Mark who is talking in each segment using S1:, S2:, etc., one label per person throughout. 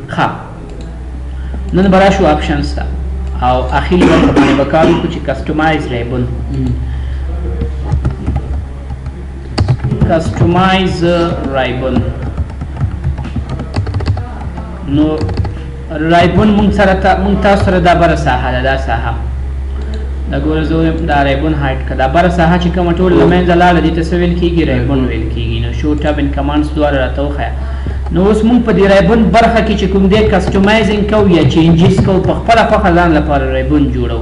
S1: ښه نن به راشو آپشنز ته او اخیري برخه باندې به کار وکړو چې کسټمایز ریبن کسټمایز ریبن نو ریبن مونږ تاسو سره دا بره ساحه ده دا ساحه دا ګوره زه وایم دا ریبن هایټ که دا بره ساحه چې کومه ټول له منځه لاړه دې ته څه ویل کېږي ریبن ویل کېږي نو شو ټب ان کمانډس دواړه راته وښیه نو اوس مونږ په دې ریبن برخه کې چې کوم دی کسټمایزینګ کوو یا چینجز کوو په خپله خوښه ځان لپاره ریبن جوړو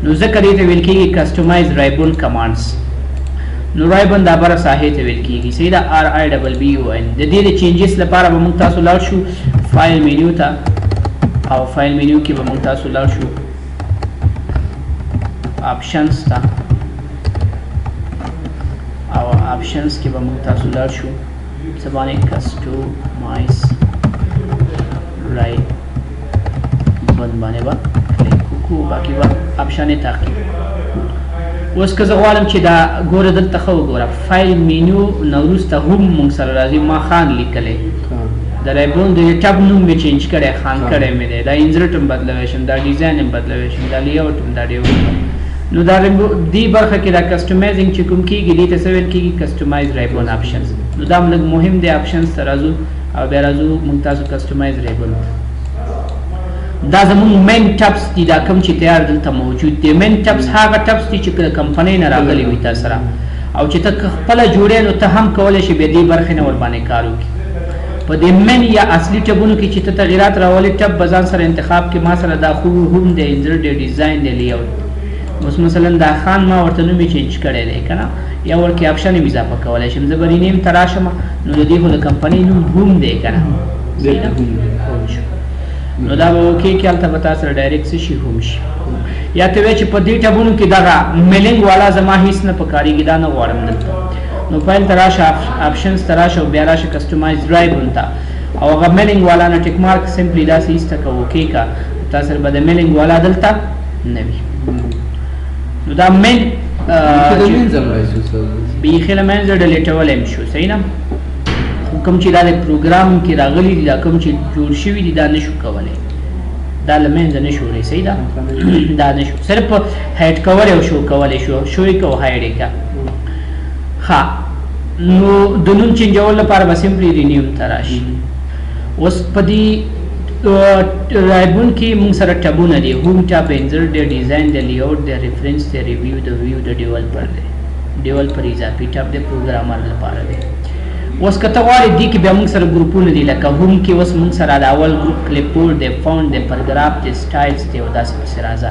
S1: نو ځکه دې ته ویل کېږي کسټمایز ریبن کمانډس نو ریبن دا بره ساحې ته ویل کېږي صحیح ده RIBBON د دې د چینجز لپاره به مونږ تاسو لاړ شو فایل مینیو ته او فایل مینیو کې به مونږ تاسو لاړ شو آپشنز ته او آپشنز کې به مونږ تاسو لاړ شو څه باندې کسټمایز ریبن باندې به کلیک وکړو باقي به آپشن یې تعقیب اوس که زه غواړم چې دا ګوره دلته ښه وګوره فایل مینیو نه وروسته هم مونږ سره راځي ما خان لیکلی د ریبن د ټب نوم مې چینج کړی خان کړی مې دی دا انزرټ هم بدلوی شم دا ډیزاین هم بدلوی شم دا لیاوټ هم دا ډیوټ نو دا دې برخه کې دا کسټمایزینګ چې کوم کېږي دې ته څه ویل کېږي کسټمایز ریبن آپشنز نو دا هم لږ مهم دی آپشنز ته راځو او بیا راځو مونږ تاسو کسټمایز ریبن دا زمونږ مین ټبس دي دا کوم چې تیار دلته موجود دي مین ټبس هغه ټبس دي چې د کمپنۍ نه راغلي وي تا سره او چې ته خپله جوړې نو ته هم کولی شي بیا دې برخې نه ورباندې کار وکړي په دې مین یا اصلي ټبونو کې چې ته تغیرات راولې ټب به ځان سره انتخاب کې ما سره دا خو هم دی انزرټ دی ډیزاین دی لیاوټ اوس مثلا دا خان ما ورته نوم یې چینج کړی دی که نه یا ورکې آپشن یې اضافه کولی شم زه به رینیم ته راشم نو د دې خو د کمپنۍ نوم هم دی که نه نو دا به اوکې کې هلته به تا سره ډایرکټ څه شي هم شي یا ته وایې چې په دې ټبونو کې دغه میلینګ والا زما هېڅ نه پکارېږي دا نه غواړم دلته نو فایل ته راشه آپشنز ته راشه او بیا راشه کسټمایز ریبن ته او هغه میلینګ والا نه ټیک مارک سمپلی داسې ایسته که اوکې که تا سره به د میلینګ والا دلته نه وي نو دا مین بیخي له منځه ډلیټولی هم شو صحیح نه کوم چې دا د پروګرام کې راغلي دي دا کوم چې جوړ شوي دي دا نشو کولی دا له منځه نه شو وړی صحیح ده دا نه شو صرف هایډ کولی او شو کولی شو یې که او هایډ یې که ښه نو د نوم چینجولو لپاره به سمپلي رینیوم ته راشي اوس په دې ریبن کې مونږ سره ټبونه دي هوم ټب انزرټ دی ډیزاین دی لیاوټ دی ریفرنس دی ریویو دی ویو دی ډیولپر دی ډیولپر اضافي ټب دی پروګرامر لپاره دی اوس که ته غواړې دې کې بیا مونږ سره ګروپونه دي لکه هوم کې اوس مونږ سره د اول ګروپ کلیپبورډ دی فونټ دی پرګراف دی سټایلز دی او داسې پسې راځه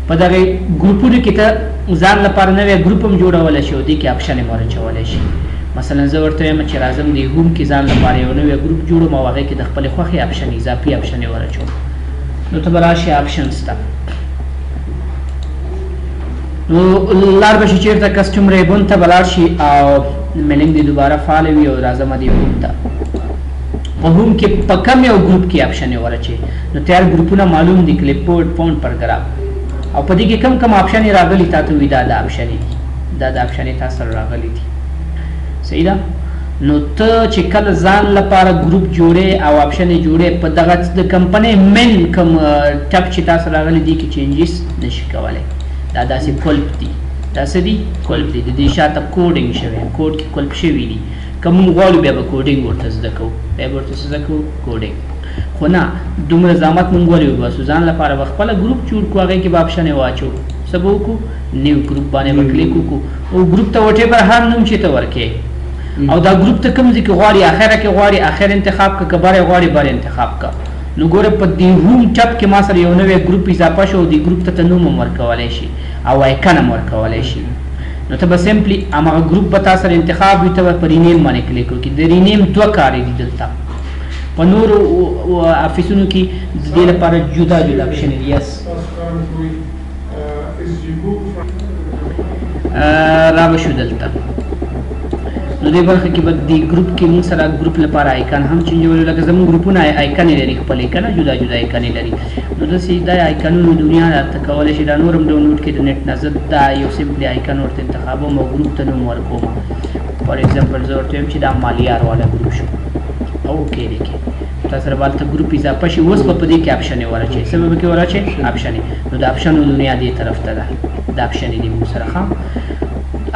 S1: په دغه ګروپونو کې ته ځان لپاره نوی ګروپ هم جوړولی شي او دې کې آپشن یې ورچولی شي مثلا زه ورته وایم چې راځم د هوم کې ځان لپاره یو نوی ګروپ جوړم او هغې کې د خپلې خوښې آپشن اضافي آپشن یې ورچوم نو ته به راشي آپشنز ته نو لاړ به شي چېرته کسټم ریبن ته به لاړ شي او میلینګ دې دوباره فعال وي او راځم دې هوم ته په هوم کې په کم یو ګروپ کې آپشن یې ورچې نو تیار ګروپونه معلوم دي کلیپبورډ فونټ پرګراف او په دې کې کم کم آپشن یې راغلي تا ته وي دا د آپشن یې دا د آپشن یې تا سره راغلي دي صحیح ده نو ته چې کله ځان لپاره ګروپ جوړې او آپشن یې جوړې په دغه د کمپنۍ مین کوم ټب چې تا سره راغلي دي کې چینجز نشي کولی دا داسې کولپ دي دا څه دي کولپ دي د دې شاته کوډینګ شوی کوډ کې کولپ شوي دي که موږ غواړو بیا به کوډینګ ورته زده کوو بیا به ورته څه زده کوو کوډینګ خو نه دومره زحمت موږ ولې وباسو ځان لپاره به خپله ګروپ جوړ کړو هغې کې به آپشن یې واچو څه به وکړو نیو ګروپ باندې به کلیک وکړو او ګروپ ته وټیبر هر نوم چې ته ورکې او دا ګروپ ته کوم ځای کې غواړي اخره کې غواړي اخر انتخاب که بر غواړي بر انتخاب کا نو ګوره په دې هوم ټب کې ما سره یو نوی ګروپ اضافه شو دې ګروپ ته ته نوم هم ورکولی شي او آیکن هم ورکولی شي نو ته به سمپلي هماغه ګروپ به تا سره انتخاب وي ته به په رینیم باندې کلیک وکړي د رینیم دوه کارې دي دلته په نورو افیسونو کې د دې لپاره جدا جدا آپشن دي یس را به شو دلته نو دې برخه کې به دې ګروپ کې موږ سره ګروپ لپاره آیکن هم چینجولو لکه زموږ ګروپونه آیکن یې لري خپل که نه جدا جدا آیکن یې لري نو داسې دا آیکنونو دنیا ته کولی شي دا نور هم ډاونلوډ کړي د نیټ نه زه دا یو سمپلي آیکن ورته انتخابوم او ګروپ ته نوم ورکوم فار ایگزامپل زه ورته وایم چې دا مالیار والا ګروپ شو اوکې دی کې تاسو سره بالته ګروپ اضافه شي اوس په دې کې آپشن ورچې سبب کې ورچې آپشن نو د آپشن دنیا دې طرف ته ده د آپشن دې موږ سره خام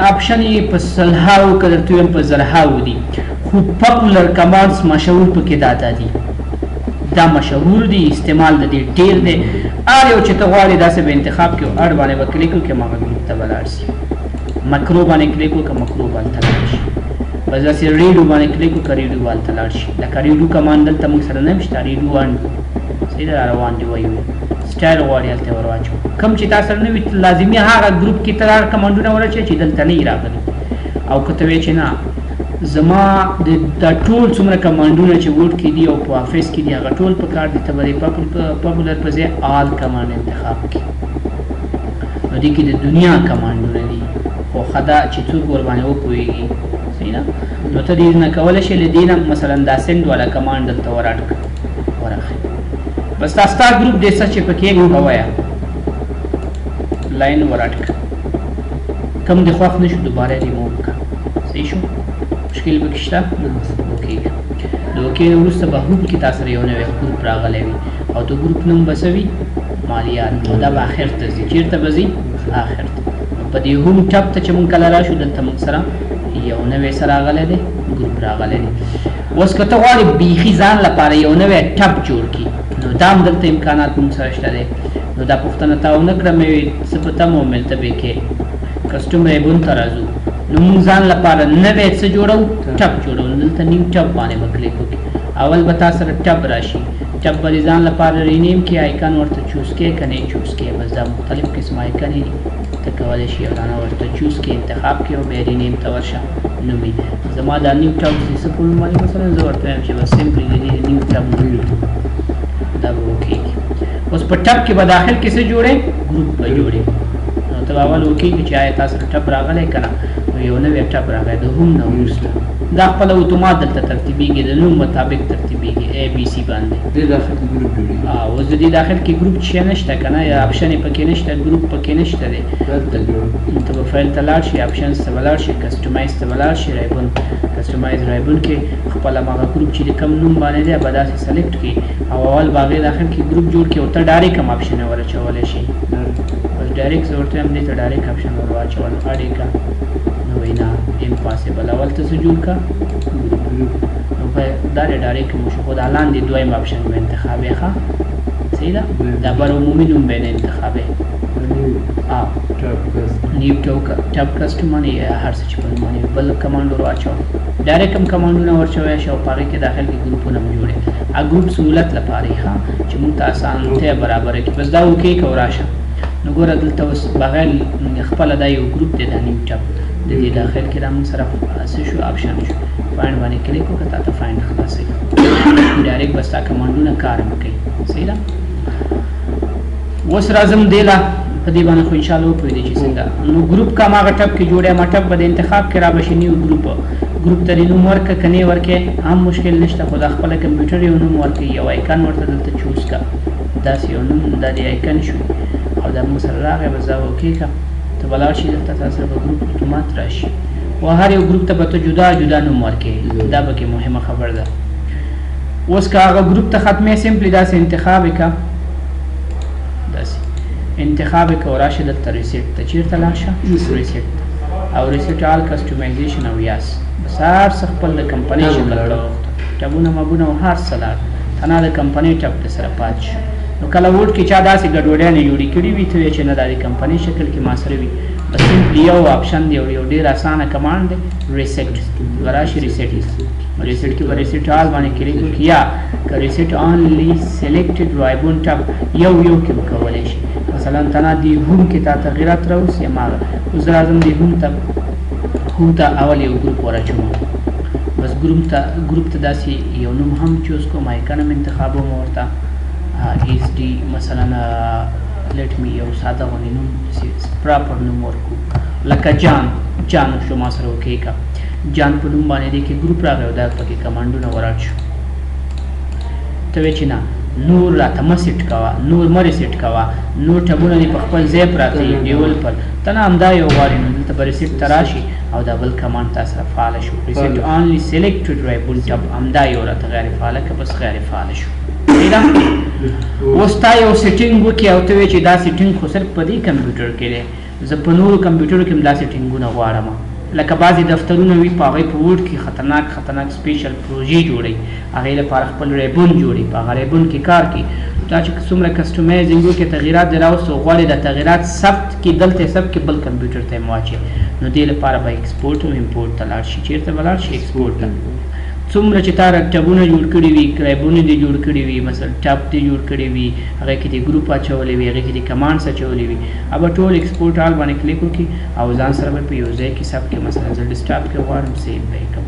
S1: آپشن په سلهاو کړه ته په زرهاو دي خو پاپولر کمانډز مشهور پکې داتا دي دا مشهور دي استعمال د دې ډیر دي ار یو چې ته غواړې داسې به انتخاب کې اړ باندې وکړې کو کې ما ګروپ ته ولاړ شي مکرو باندې کلیک کو مکرو باندې لاړ شي بس داسې ریډو باندې کلیک کو ریډو باندې لاړ شي دا ریډو کمانډ دلته موږ سره نه مشته ریډو وان سیده روان دی وایو سټایل غواړي هلته ورواچو کوم چې تاسو نه وي لازمي هغه ګروپ کې تر کمانډونه ورچې چې دلته نه راغلي او کته وی چې نه زما د ټول څومره کمانډونه چې ورډ کې دي او په افیس کې دي هغه ټول په کار دي ته به پاپولر په ځای آل کمانډ انتخاب کړي نو دې کې د دنیا کمانډونه دي خو خدا چې څوک ور باندې وپوهېږي صحیح نه نو ته دې نه کولی شې له دې نه مثلا دا سینډ والا کمانډ دلته ورخې بس دا ستا ګروپ دی څه چې پکې ووایه لاین ورټک کم دې خوښ نه شو دوباره ریموو کړه صحیح شو مشکل به کشته اوکې د اوکې نه وروسته به ګروپ کې تاسو سره یو نوی ګروپ راغلی وي او د ګروپ نوم به څه وي مالیات نو دا به اخر ته ځي چېرته به ځي اخر ته په دې هوم ټب ته چې مونږ کله راشو دلته مونږ سره یو نوی څه راغلی دی ګروپ راغلی دی اوس که ته غواړې بیخي ځان لپاره یو نوی ټب جوړ کړي نو دا هم دلته امکانات مونږ سره شته دی نو دا پوښتنه تا ونه کړه مې څه په تمه وملته به کې کسټم ریبون ته راځو نو مونږ ځان لپاره نوی څه جوړو ټب جوړو دلته نیو ټب باندې به کلیک وکړي اول به تا سره ټب راشي ټب به ځان لپاره رینیم کې آیکن ورته چوز کې که نه چوز کې بس دا مختلف قسم آیکن دي ته کولی شي یو دانه ورته چوز کې انتخاب کې او بیا رینیم ته ورشه نومي زما دا نیو ټب څه په نوم باندې مثلا زه ورته وایم چې بس سمپلي د دې نیو ټب دا به اوکې اوس په ټب کې به داخل کې څه جوړې ګروپ به جوړې نو ته اول اوکې چې آیا تاسو ټب راغلی که نه نو یو نوی ټب راغلی د هم نه وروسته دا خپل اتومات دلته ترتیبېږي د نوم مطابق ترتیبېږي اے بي سي باندې
S2: دې داخل کې ګروپ جوړېږي
S1: اوس د دې داخل کې ګروپ شی نشته که نه یا آپشن یې پکې نشته ګروپ پکې نشته دی ته به فایل ته لاړ شي آپشنز ته به لاړ شي کسټمایز ته به لاړ شي رایبون کسټمایز رایبون کې خپل هماغه ګروپ چې د کوم نوم باندې دی به داسې سلیکټ کړي او اول به هغې داخل کې ګروپ جوړ کړي او ته ډایرکټ هم آپشن یې ورچولی شي بس ډایرکټ زه ورته وایم دې ته ډایرکټ آپشن ور واچول اړې که نو وینا امپاسبل اول ته څه جوړ که نو په دا ډایرکټ مو شو خو دا لاندې دویم آپشن به انتخاب یې ښه صحیح ده دا بر عمومي نوم به نه انتخاب یې نیو ټب کسټمر یا هر څه چې په نوم باندې بل کمانډ ور واچو ډایرکټ هم کمانډونه ورچوی شي او په هغې کې داخل کې ګروپونه هم جوړې ګروپ سهولت لپاره یې ښه چې مونږ ته اسانتیا برابره کړي بس دا اوکې که وراشه نو ګوره دلته اوس بغیر خپله دا یو ګروپ دی دا نیو ټب د دې داخل کې را موږ سره څه شو آپشن شو فایند باندې کلیک وکړه تا ته فایند خلاصوي ډایرکټ بس تا کمانډونه کار هم کوي صحیح ده اوس راځم دې له په دې باندې خو انشاءالله وپوهېدې چې څنګه نو ګروپ که هماغه ټب کې جوړی ما ټب به د انتخاب کې را به شي نیو ګروپ ته دې نوم ورکړه که نه یې ورکړې هم مشکل نشته خو دا خپله کمپیوټر یو نوم ورکړي یو آیکن ورته دلته چوز کړه داسې یو نوم دا د آیکن شو او دا موږ سره راغی بس دا اوکې کړه ته به لاړ شي دلته تا سره به ګروپ اتومات راشي و هر یو ګروپ ته به ته جدا جدا نوم ورکړې دا پکې مهمه خبر ده اوس که هغه ګروپ ته ختمې سمپلي داسې انتخاب یې کړه داسې انتخاب یې کړه او راشي دلته ریسیټ ته چېرته لاړ شه ریسیټ او ریسیټ آل کسټمایزیشن او یاس بس هر څه خپل د کمپنۍ شکل ته وغوښته ټبونه مبونه او هر څه لاړ تنها د کمپنۍ ټب د سره پاتې شو نو کله ووډ کې چا داسې ګډوډیانې جوړې کړي وي ته وایې چې نه دا د کمپنۍ شکل کې ما سره وي بس سمپلي یو آپشن دی یو ډېر اسانه کمانډ دی ریسیټ به راشي ریسیټ ریسیټ کې به ریسیټ آل باندې کلیک وکړي یا که ریسیټ آنلی سلیکټډ رایبون ټب یو کې به کولی شي مثلا تنها دې هوم کې تا تغیرات راوستي هماغه اوس زه راځم دې هوم ته اول یو ګروپ ورچوم بس ګروپ ته داسې یو نوم هم چوز کوم آیکن هم انتخابوم ورته ایس ډي مثلا لیټ می یو ساده غوندې نوم پراپر نوم ورکړو لکه جان شو ما سره اوکې کا جان په نوم باندې دی کې ګروپ راغی او دا پکې کمانډونه وراچ ته وایې چې نه نور راته مه سیټ کوه، نور مه ریسیټ کوه، نور ټبونه دې په خپل ځای پراته دي ډیول پر ته نه همدا یو غواړي نو دلته به ریسیټ ته راشي او دا بل کمانډ تا سره فعاله شو. ریسیټ اونلی سلیکټډ رایبون ټب همدا یو راته غیر فعاله که بس غیر فعاله شو. صحیح ده؟ اوس تا یو سیټینګ وکړي او ته وایې چې دا سیټینګ خو صرف په دې کمپیوټر کې دی، زه په نورو کمپیوټرو کې هم دا سیټینګونه غواړم. لکه بعضې دفترونه وي په هغوی په وورډ کې خطرناک سپیشل پروژې جوړوي، هغې لپاره خپل ریبون جوړي، په هغه ریبون کې کار کوي. دا چې څومره کسټمایزینګ وکړي تغیرات دې راوستو غواړي د تغیرات ثبت کړي دلته یې ثبت کړي بل کمپیوټر ته یې واچوي نو دې لپاره به ایکسپورټ او امپورټ ته لاړ شي. چېرته به لاړ شي؟ ایکسپورټ ته. څومره چې تا ټبونه جوړ کړي وي، کرایبونه دې جوړ کړي وي، مثلا ټب دې جوړ کړي وي، هغې کې دې ګروپ اچولی وي، هغې کې دې کمانډس اچولی وي، هغه ټول ایکسپورټ آل باندې کلیک وکړي او ځان سره به په یو ځای کې ثبت کړي. مثلا زه ډیسکټاپ کې غواړم سیو به یې کړم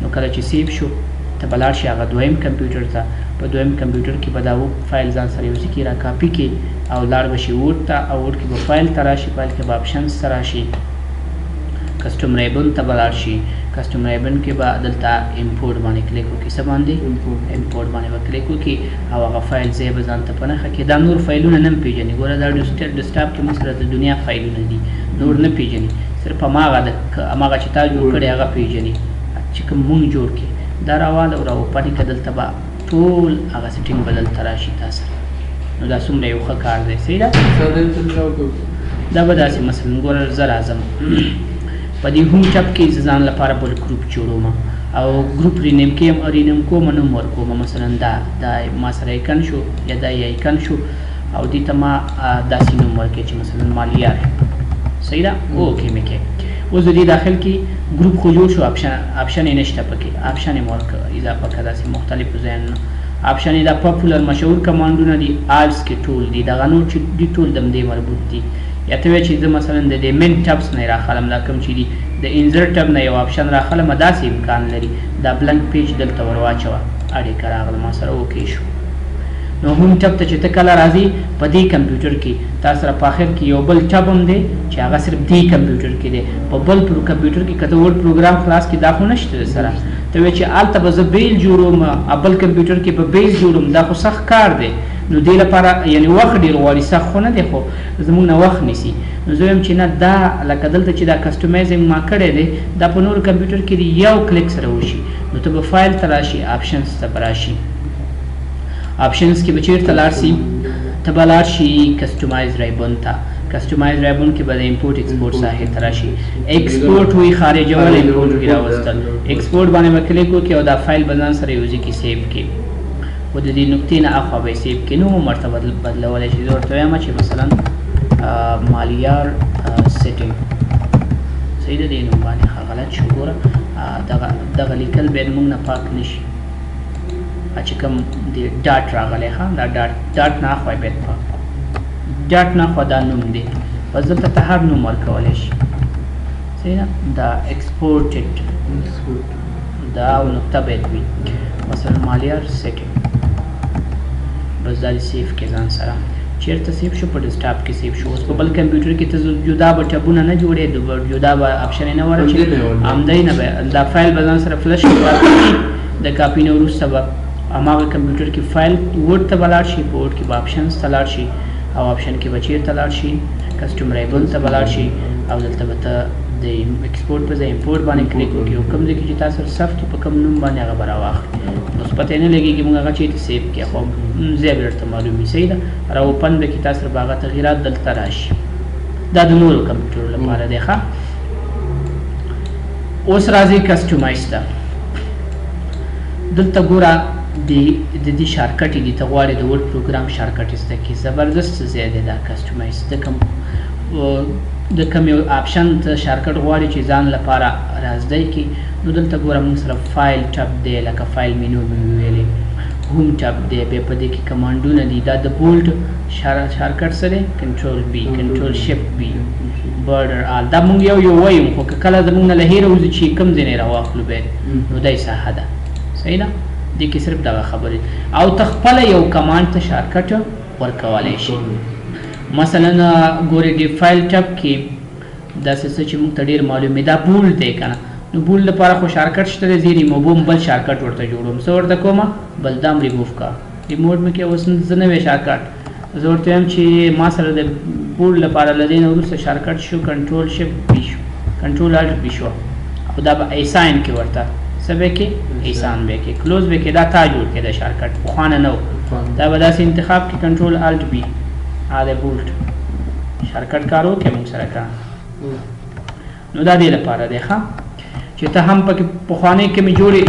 S1: نو کله چې سیو شو ته به لاړ شي هغه دویم کمپیوټر ته، په دویم کمپیوټر کې به دا فایل ځان سره یو ځای کې را کاپي کړي او لاړ به شي وورډ ته او وورډ کې به فایل ته راشي، فایل کې به آپشنز ته راشي، کسټم ریبن ته به لاړ شي، کسټم ریبن کې به دلته امپورټ باندې کلیک وکړي. څه باندې؟ امپورټ باندې به کلیک وکړي او هغه فایل ځای به ځان ته په نښه کړي. دا نور فایلونه نه پېژني، ګوره دا ډیسکټاپ کې موږ سره د دنیا فایلونه دي، نور نه پېژني، صرف هماغه چې تا جوړ کړی هغه پېژني چې کوم مونږ جوړ کړي. دا راواله او راوپنې که دلته به ټول هغه سیټینګ به دلته راشي تا سره. نو دا څومره یو ښه کار دی. صحیح ده؟ دا به داسې مثلا ګوره زه راځم په دې هوم ټب کې زه ځان لپاره بل ګروپ جوړوم او ګروپ رینیم کوم نوم ورکوم. مثلا دا ما سره ایکن شو یا دا یې ایکن شو او دې ته ما داسې نوم ورکړی چې مثلا مالیار. صحیح ده؟ اوکې مې کې اوس د دې داخل کې ګروپ خو جوړ شو، آپشن یې نشته پکې، آپشن یې ورکړه اضافه کړه داسې مختلفو ځایونو. آپشن یې دا پاپولر مشهور کمانډونه دي، آلس کې ټول دي، دغه نور چې دي ټول د همدې مربوط دي. یا ته وایې چې زه مثلا د دې مین ټبس نه یې راخلم، دا کوم چې دي د انزر ټب نه یو آپشن راخلم، داسې امکان لري دا بلنک پیج دلته ور واچوه، اړیکه راغله ما سره اوکې شو. نو هوم ټب ته چې ته کله راځي په دې کمپیوټر کې تا سره په آخر کې یو بل ټب هم دی چې هغه صرف دې کمپیوټر کې دی. په بل کمپیوټر کې که ته ورډ پروګرام خلاص کړي دا خو نشته سره، ته وایې چې هلته به زه بیل جوړوم، بل کمپیوټر کې به بیل جوړوم، دا خو سخت کار دی. نو دې لپاره یعنې وخت ډېر غواړي، سخت خو نه دی خو زموږ نه وخت نیسي. نو زه وایم چې نه دا لکه دلته چې دا کسټمایزینګ ما کړی دی دا په نورو کمپیوټر کې دی یو کلیک سره وشي. نو ته به فایل ته راشي، آپشنز ته به راشي، آپشنز کې به چېرته لاړ شي؟ ته به لاړ شي کسټمایز ریبون ته. کسټمایز ریبون کې به د امپورټ ایکسپورټ ساحې ته راشي. ایکسپورټ وي خارجول، امپورټ وي راوستل. ایکسپورټ باندې به کلیک وکړي او دا فایل به ځان سره یو ځای کې سیو کړي خو د دې نقطې نه اخوا به یې سیو کړي. نو هم ورته بدلولی شي. زه ورته وایم چې مثلا مالیار سیټینګ. صحیح ده؟ دې نوم باندې غلط شو. ګوره دغه لیکل باید موږ نه پاک نه شي، چې کوم د ډاټ راغلی ښه دا ډاټ نه اخوا باید پاک، ډاټ نه اخوا دا نوم دی، بس دلته ته هر نوم ورکولی شي. صحیح ده؟ دا ایکسپورټډ دا او نقطه باید وي، مثلا مالیار سیټینګ، بس دا دې سیف کې ځان سره. چېرته سیف شو؟ په ډیسکټاپ کې سیف شو. اوس په بل کمپیوټر کې ته جدا به ټبونه نه جوړې، جدا به آپشن یې نه ورچې، همدی نه به دا فایل به ځان سره فلش کړي. د کاپي نه وروسته به هماغه کمپیوټر کې فایل ورډ ته به لاړ شي، په ورډ کې به آپشنز ته لاړ شي او آپشن کې به چېرته لاړ شي؟ کسټم ریبون ته به لاړ شي او دلته به ته د ایکسپورټ په ځای امپورټ باندې کلیک وکړي او کوم ځای کې چې تاسو ثبت په کوم نوم باندې هغه به راواخلي. اوس پته یې نه لګېږي موږ هغه چېرته سیو کړي، خو ځای به درته معلوم وي. صحیح ده؟ راوپن به کې تاسو سره به هغه تغییرات دلته راشي. دا د نورو کمپیوټرو لپاره دی ښه. اوس راځي کسټمایز ته. دلته ګوره د دې شارکټ دي، ته غواړې د ورډ پروګرام شارکټ زده کړې، زبردست ځای دی دا کسټمایز. د کوم یو آپشن ته شارکټ غواړي چې ځان لپاره رازدی کړي، نو دلته ګوره موږ سره فایل ټب دی، لکه فایل مینو مې ویلې، هوم ټب دی، بیا په دې کې کمانډونه دي. دا د بولډ شارکټ څه دی؟ کنټرول بي، کنټرول شفټ بي، بارډر آل. دا موږ یو وایو، خو که کله زموږ نه له هیره وځي چې کوم ځای نه یې راواخلو باید، نو دا یې ساحه ده. صحیح ده؟ دې کې صرف دغه خبرې او ته خپله یو کمانډ ته شارکټ ورکولی شي. مثلا ګورې د فایل ټب کې داسې څه چې موږ ته ډېر معلوم وي، دا بولډ دی که نه، نو بولډ لپاره خو شارکټ شته دی، زه یې ریموو بل شارکټ ورته جوړوم. څه ورته کومه؟ بل دا هم ریموو کړه، ریموټ مې کې اوس زه نوی شارکټ زه ورته وایم چې ما سره د بورډ لپاره له دې نه وروسته شارکټ شو کنټرول شپ پی شو کنټرول الټ پی شو او دا به ایساین کې ورته څه به کې ایسان به کې کلوز به کې دا تا جوړ کې دا شارکټ پخوانه نه و دا به داسې انتخاب کې کنټرول الټ پی دا بورډ شارکټ کارو کې موږ سره کار نو دا دې لپاره دی ښه چې ته هم پکې پخوانۍ کومې جوړې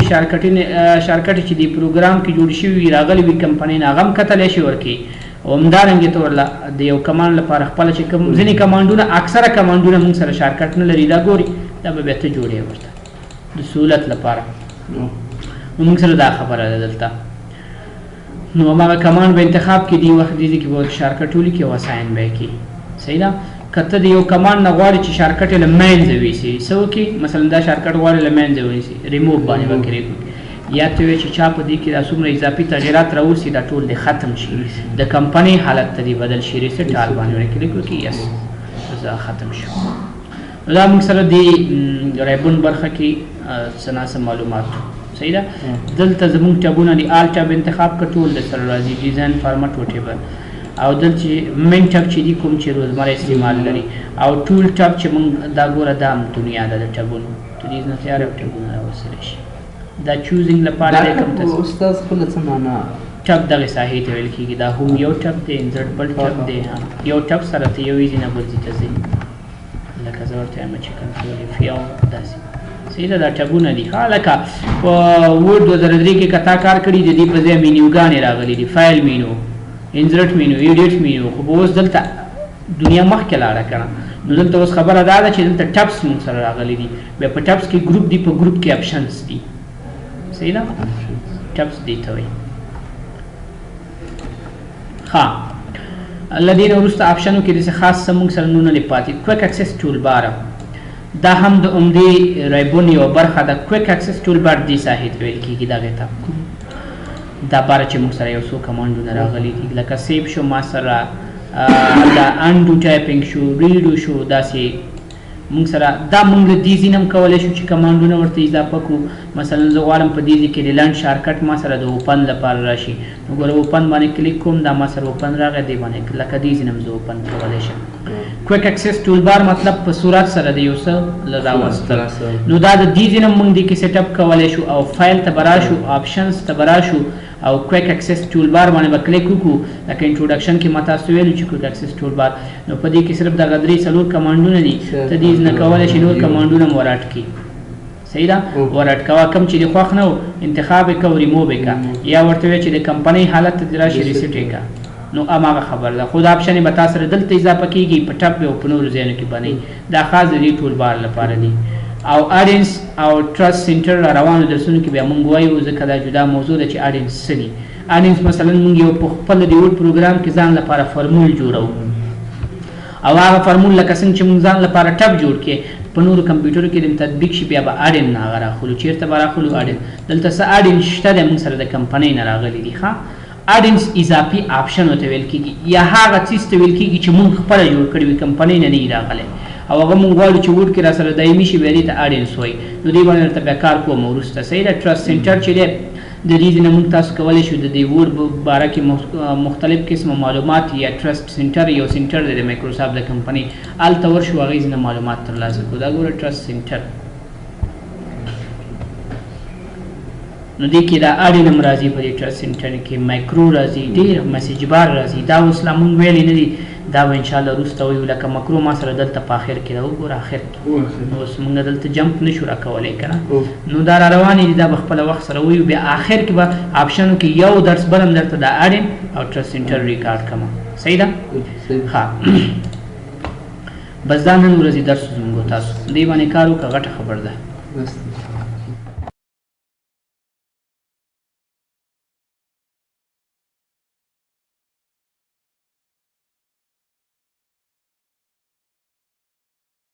S1: شارکټ چې دی پروګرام کې جوړ شوي وي راغلي وي کمپنۍ نه هغه هم کتلی شي ورکوي او همدارنګې ته ورله د یو کمانډ لپاره خپله چې کوم ځینې کمانډونه اکثره کمانډونه موږ سره شارکټ نه لري دا ګوري دا به بیا ته جوړې ورته د سهولت لپاره نو موږ سره دا خبره ده دلته نو هماغه کمانډ به انتخاب کې دی وخت دی کې به شارکټ ولیکي او اساین به یې کړي صحیح ده کته د یو کمانډ نه غواړي چې شارکټ یې له منځه ویسي څه وکړي مثلا دا شارکټ غواړي له منځه ونیسي ریموو باندې به کلیک وکړي یا ته وایي چې چا په دې کې دا څومره اضافي تغیرات راوستي دا ټول دې ختم شي د کمپنۍ حالت ته دې بدل شي ریسټ آل باندې کلیک وکړي یس دا ختم شو دا موږ سره د ریبون برخه کې څه ناڅه معلومات صحیح ده دلته زموږ ټابونه دي آل ټاب انتخاب کړه ټول د سره راځي ډیزاین فارمټ وټیبل او دلته چې مین ټاب چې دی کوم چې روزمره استعمال لري او ټول ټاب چې موږ دا ګوره دا دنیا ده د ټابونو ته دې نه تیار ټابونه راوستلی شي دا چوزینګ لپاره دی کوم تاسو
S2: استاد خپله څه معنا
S1: ټب دغه ساحې ته ویل کېږي دا هم یو ټب دی انزرټ بل ټب دی یو ټب سره ته یو ایزي نه بل ځای ته ځي لکه زه ورته وایم چې کنټرول اف یو داسې صحیح ده دا ټبونه دي ښه لکه په ورډ 2003 کې که تا کار کړي د دې په ځای مینیوګانې راغلي دي فایل مینو انزرټ مینو ایډیټ مینو خو به اوس دلته دنیا مخکې لاړه کړه نو دلته اوس خبره دا ده چې دلته ټبس موږ سره راغلي دي بیا په ټبس کې ګروپ دي په ګروپ کې اپشنز دي صحیح ده ټبس دي ته وایي ها الذين وروسته اپشنو کې داسې خاص څه موږ سره نونه لري پاتې کویک اکسس ټول بار دا هم د عمدې ریبون یوه برخه ده کویک اکسس ټول بار دې ساحې ته ویل کېږي دغې ته دا باره چې موږ سره یو څو کمانډونه راغلي دي لکه سیب شو ما سره دا انډو ټایپینګ شو ریډو شو داسې موږ سره دا موږ له دې ځای نه هم کولی شو چې کمانډونه ورته اضافه کړو مثلا زه غواړم په دې ځای کې د لنډ شارکټ ما سره د اوپن لپاره راشي نو ګوره اوپن باندې کلیک کوم دا ما سره اوپن راغی دی باندې لکه دې ځای نه هم زه اوپن کولی شم کویک اکسس ټول بار مطلب په صورت سره د یو څه راوستل نو دا د دې ځای نه موږ دې کې سیټ اپ کولی شو او فایل ته به راشو آپشنز ته به راشو او کویک اکسس ټول بار باندې به کلیک وکړو لکه انټروډکشن کې ما تاسو ویلو چې کویک اکسس ټول بار نو په دې کې صرف دغه درې څلور کمانډونه دي ته دې نه کولی شي نور کمانډونه هم ورټ کړي صحیح ده ورټ کوه کوم چې دې خوښ نه و انتخاب یې کوه ریموو یې کړه یا ورته وایه چې د کمپنۍ حالت ته دې راشي ریسیټ یې کړه نو هماغه خبره ده خو دا اپشن یې به تا سره دلته اضافه کېږي په ټپ او په نورو ځایونو کې به نه دا خاص د دې ټول بار لپاره دي او اډینس او ټرست سنټر را روانو درسونو کې بیا موږ وایو ځکه دا جدا موضوع ده چې اډینس څه دي اډینس مثلا موږ یو په خپل د وډ پروګرام کې ځان لپاره فرمول جوړو او هغه فرمول لکه څنګه چې موږ ځان لپاره ټب جوړ کړي په نورو کمپیوټرو کې د تطبیق شي بیا به اډین نه هغه راخلو چېرته به راخلو اډین دلته څه اډین شته دی موږ سره د کمپنۍ نه راغلي دي ښه اډینس اضافي آپشن ورته ویل کېږي یا هغه څیز ته ویل کېږي چې موږ خپله جوړ کړي وي کمپنۍ نه نه وي راغلی او هغه موږ غواړو چې وډ کې را سره دایمي شي بیا دې ته اډینس وایي نو دې باندې ورته بیا کار کوم وروسته صحیح ده ټرست سنټر چې دی د دې نه موږ تاسو کولی شو د دې وډ باره کې مختلف قسمه معلومات یا ټرست سنټر یو سنټر دی د مایکروسافټ د کمپنۍ هلته ورشو هغې نه معلومات ترلاسه کړو دا ګوره ټرست سنټر نو دې کې دا اډین هم راځي په دې ټرست سنټر کې مایکرو راځي ډېر مسیج بار راځي دا اوس لا موږ ویلې نه دي دا به انشاءالله وروسته وایو لکه مکرو ما سره دلته په اخر کې ده وګوره اخر کې اوس موږ دلته جمپ نشو راکولی که نه نو دا را روانې دي دا به خپله وخت سره وایو بیا آخر کې به آپشنو کې یو درس بل هم درته دا اډین او ټرست سنټر ریکارډ کړم صحیح ده ښه بس دا نن ورځې درس زموږ تاسو دې باندې کار وکړه غټه خبر ده